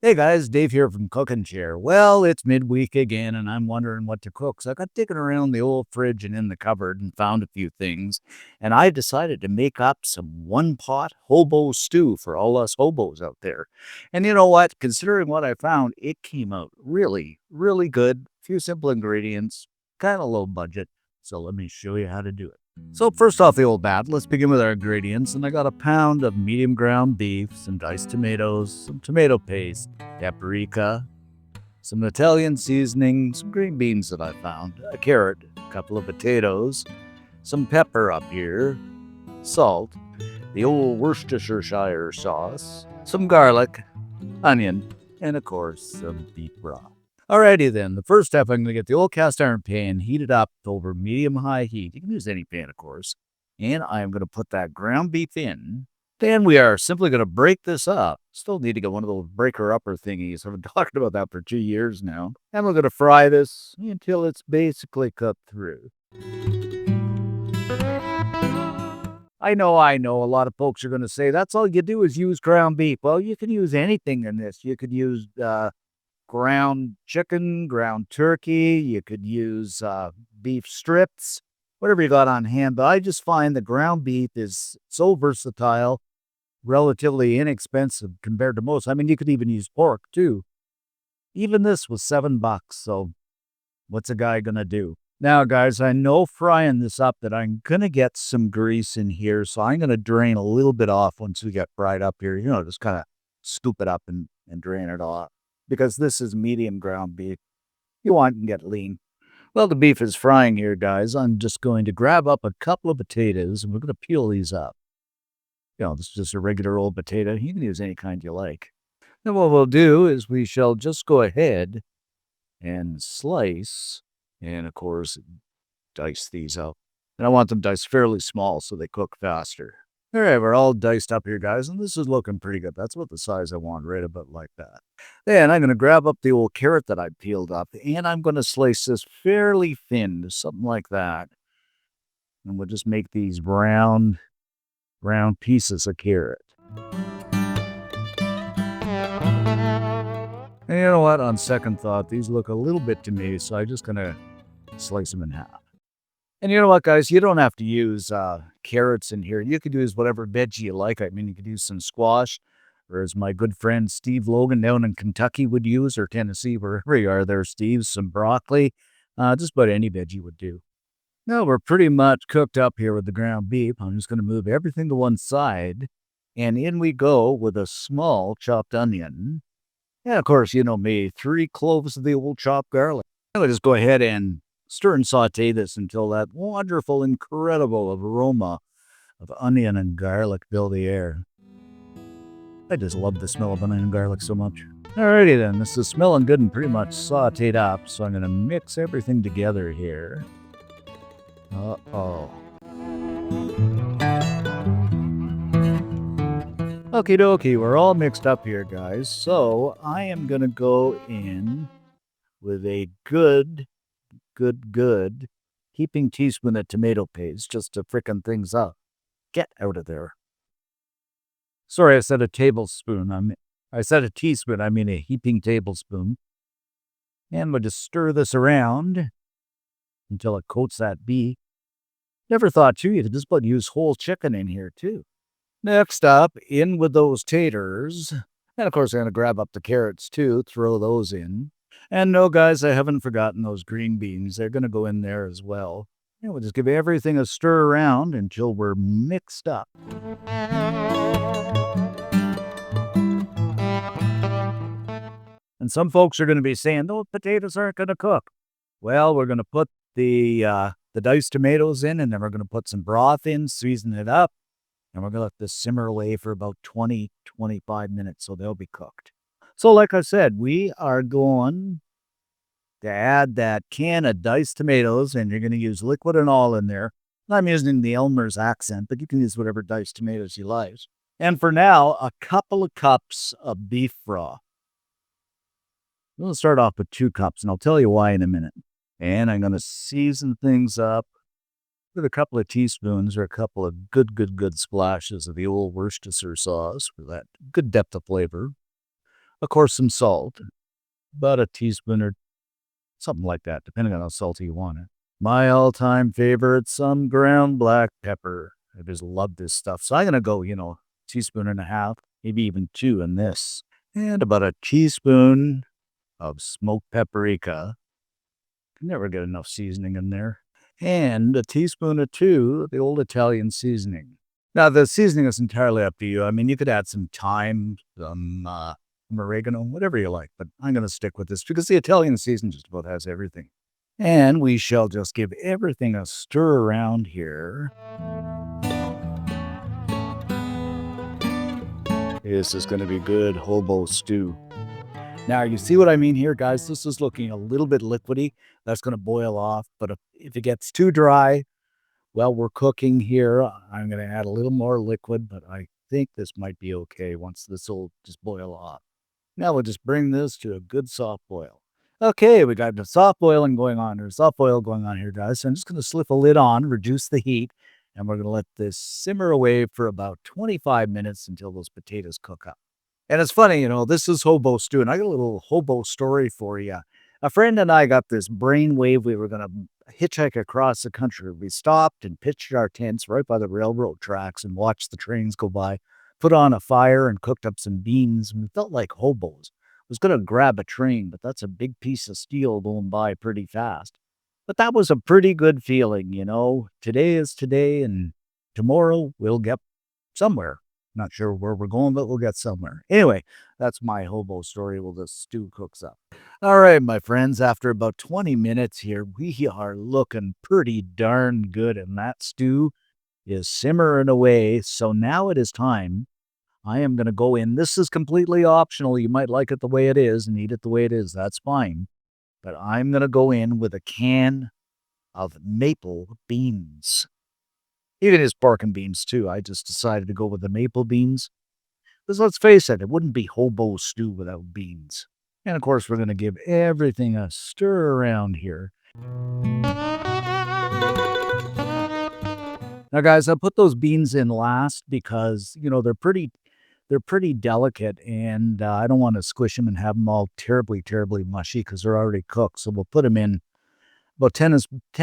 Hey guys, Dave here from Cooking Chair. Well, it's midweek again, and I'm wondering what to cook. So I got digging around the old fridge and in the cupboard and found a few things. And I decided to make up some one-pot hobo stew for all us hobos out there. And you know what? Considering what I found, it came out really, really good. A few simple ingredients, kind of low budget. So let me show you how to do it. So first off the old bat, let's begin with our ingredients. And I got a pound of medium ground beef, some diced tomatoes, some tomato paste, paprika, some Italian seasoning, some green beans that I found, a carrot, a couple of potatoes, some pepper up here, salt, the old Worcestershire sauce, some garlic, onion, and of course some beef broth. Alrighty then, the first step, I'm going to get the old cast iron pan heated up over medium-high heat. You can use any pan, of course. And I'm going to put that ground beef in. Then we are simply going to break this up. Still need to get one of those breaker-upper thingies. I've been talking about that for 2 years now. And we're going to fry this until it's basically cooked through. I know, a lot of folks are going to say, that's all you do is use ground beef. Well, you can use anything in this. You could use ground chicken, ground turkey. You could use beef strips, whatever you got on hand. But I just find the ground beef is so versatile, relatively inexpensive compared to most. I mean, you could even use pork too. Even this was $7. So what's a guy going to do? Now, guys, I know frying this up that I'm going to get some grease in here. So I'm going to drain a little bit off once we get fried up here. You know, just kind of scoop it up and drain it off. Because this is medium ground beef. You want to get lean. Well, the beef is frying here, guys. I'm just going to grab up a couple of potatoes, and we're going to peel these up. You know, this is just a regular old potato. You can use any kind you like. Then what we'll do is we shall just go ahead and slice, and of course, dice these up. And I want them diced fairly small so they cook faster. All right, we're all diced up here, guys, and this is looking pretty good. That's about the size I want, right about like that. Then I'm going to grab up the old carrot that I peeled up, and I'm going to slice this fairly thin, something like that. And we'll just make these round pieces of carrot. And you know what? On second thought, these look a little bit to me, so I'm just going to slice them in half. And you know what, guys? You don't have to use carrots in here. You could use whatever veggie you like. I mean, you could use some squash, or as my good friend Steve Logan down in Kentucky would use, or Tennessee, wherever you are there, Steve, some broccoli. Just about any veggie would do. Now, we're pretty much cooked up here with the ground beef. I'm just going to move everything to one side. And in we go with a small chopped onion. And, of course, you know me, 3 cloves of the old chopped garlic. I'll just go ahead and stir and saute this until that wonderful, incredible aroma of onion and garlic fill the air. I just love the smell of onion and garlic so much. Alrighty then, this is smelling good and pretty much sauteed up, so I'm going to mix everything together here. Uh-oh. Okie dokie, we're all mixed up here, guys. So I am going to go in with a good heaping teaspoon of tomato paste just to frickin' things up. Get out of there. Sorry, I said a tablespoon. I said a teaspoon. I mean a heaping tablespoon. And we'll just stir this around until it coats that beef. Never thought, too, you could just use whole chicken in here, too. Next up, in with those taters. And, of course, I'm going to grab up the carrots, too, throw those in. And no, guys, I haven't forgotten those green beans. They're going to go in there as well. And we'll just give everything a stir around until we're mixed up. And some folks are going to be saying, those potatoes aren't going to cook. Well, we're going to put the diced tomatoes in, and then we're going to put some broth in, season it up. And we're going to let this simmer away for about 20-25 minutes, so they'll be cooked. So like I said, we are going to add that can of diced tomatoes, and you're going to use liquid and all in there. I'm using the Elmer's accent, but you can use whatever diced tomatoes you like. And for now, a couple of cups of beef broth. We'll start off with 2 cups, and I'll tell you why in a minute. And I'm going to season things up with a couple of teaspoons or a couple of good splashes of the old Worcestershire sauce for that good depth of flavor. Of course, some salt, about a teaspoon or something like that, depending on how salty you want it. My all-time favorite, some ground black pepper. I just love this stuff. So I'm going to go, teaspoon and a half, maybe even two in this. And about a teaspoon of smoked paprika. Can never get enough seasoning in there. And a teaspoon or two of the old Italian seasoning. Now, the seasoning is entirely up to you. I mean, you could add some thyme, some oregano, whatever you like, but I'm going to stick with this because the Italian season just about has everything. And we shall just give everything a stir around here. This is going to be good hobo stew. Now, you see what I mean here, guys? This is looking a little bit liquidy. That's going to boil off. But if it gets too dry, well, we're cooking here. I'm going to add a little more liquid, but I think this might be okay once this will just boil off. Now we'll just bring this to a good soft boil. Okay, we got the soft boiling going on here, soft boil going on here, guys. So I'm just going to slip a lid on, reduce the heat, and we're going to let this simmer away for about 25 minutes until those potatoes cook up. And it's funny, this is hobo stew, and I got a little hobo story for you. A friend and I got this brainwave. We were going to hitchhike across the country. We stopped and pitched our tents right by the railroad tracks and watched the trains go by, put on a fire and cooked up some beans. And we felt like hobos. I was going to grab a train, but that's a big piece of steel going by pretty fast. But that was a pretty good feeling, Today is today, and tomorrow we'll get somewhere. Not sure where we're going, but we'll get somewhere. Anyway, that's my hobo story while the stew cooks up. All right, my friends, after about 20 minutes here, we are looking pretty darn good, and that stew is simmering away. So now it is time. I am going to go in. This is completely optional. You might like it the way it is and eat it the way it is. That's fine. But I'm going to go in with a can of maple beans. Even his pork and beans, too. I just decided to go with the maple beans. Because let's face it, it wouldn't be hobo stew without beans. And of course, we're going to give everything a stir around here. Now, guys, I put those beans in last because, they're pretty delicate, and I don't want to squish them and have them all terribly, terribly mushy because they're already cooked. So we'll put them in about 10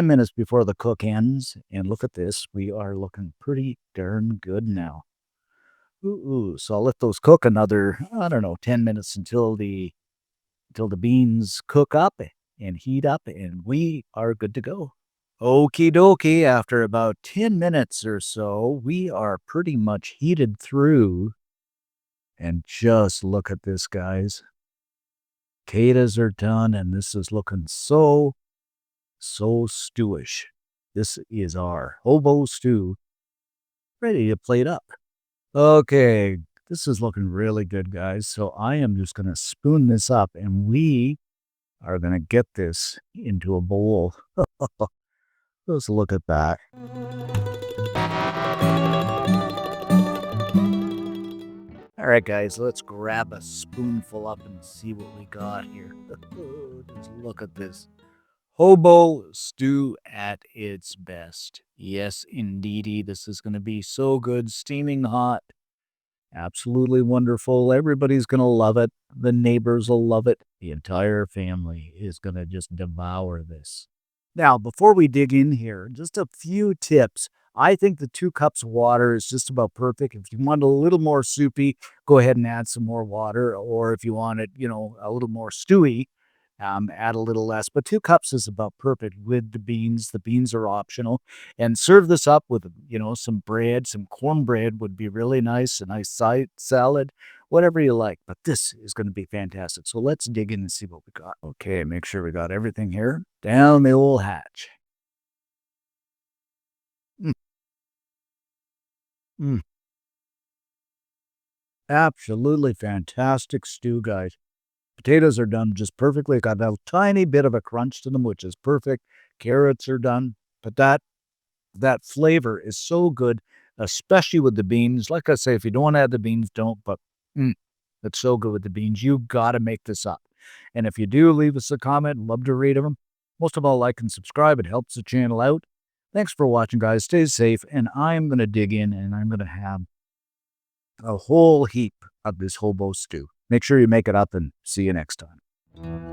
minutes before the cook ends. And look at this. We are looking pretty darn good now. Ooh. So I'll let those cook another, 10 minutes until the beans cook up and heat up, and we are good to go. Okie dokie. After about 10 minutes or so, we are pretty much heated through. And just look at this, guys. Potatoes are done, and this is looking so stewish. This is our hobo stew ready to plate up. Okay, this is looking really good, guys. So I am just going to spoon this up, and we are going to get this into a bowl. Let's look at that. All right, guys, let's grab a spoonful up and see what we got here. Just look at this. Hobo stew at its best. Yes, indeedy. This is going to be so good, steaming hot. Absolutely wonderful. Everybody's going to love it. The neighbors will love it. The entire family is going to just devour this. Now, before we dig in here, just a few tips. I think the 2 cups of water is just about perfect. If you want it a little more soupy, go ahead and add some more water. Or if you want it, a little more stewy, add a little less. But 2 cups is about perfect with the beans. The beans are optional. And serve this up with, some bread. Some cornbread would be really nice. A nice side salad, whatever you like. But this is going to be fantastic. So let's dig in and see what we got. Okay, make sure we got everything here. Down the old hatch. Mm. Absolutely fantastic stew, guys. Potatoes are done just perfectly. Got a tiny bit of a crunch to them, which is perfect. Carrots are done. But that flavor is so good, especially with the beans. Like I say, if you don't want to add the beans, don't. But it's so good with the beans. You got to make this up. And if you do, leave us a comment. Love to read them. Most of all, like and subscribe. It helps the channel out. Thanks for watching, guys. Stay safe. And I'm going to dig in, and I'm going to have a whole heap of this hobo stew. Make sure you make it up and see you next time.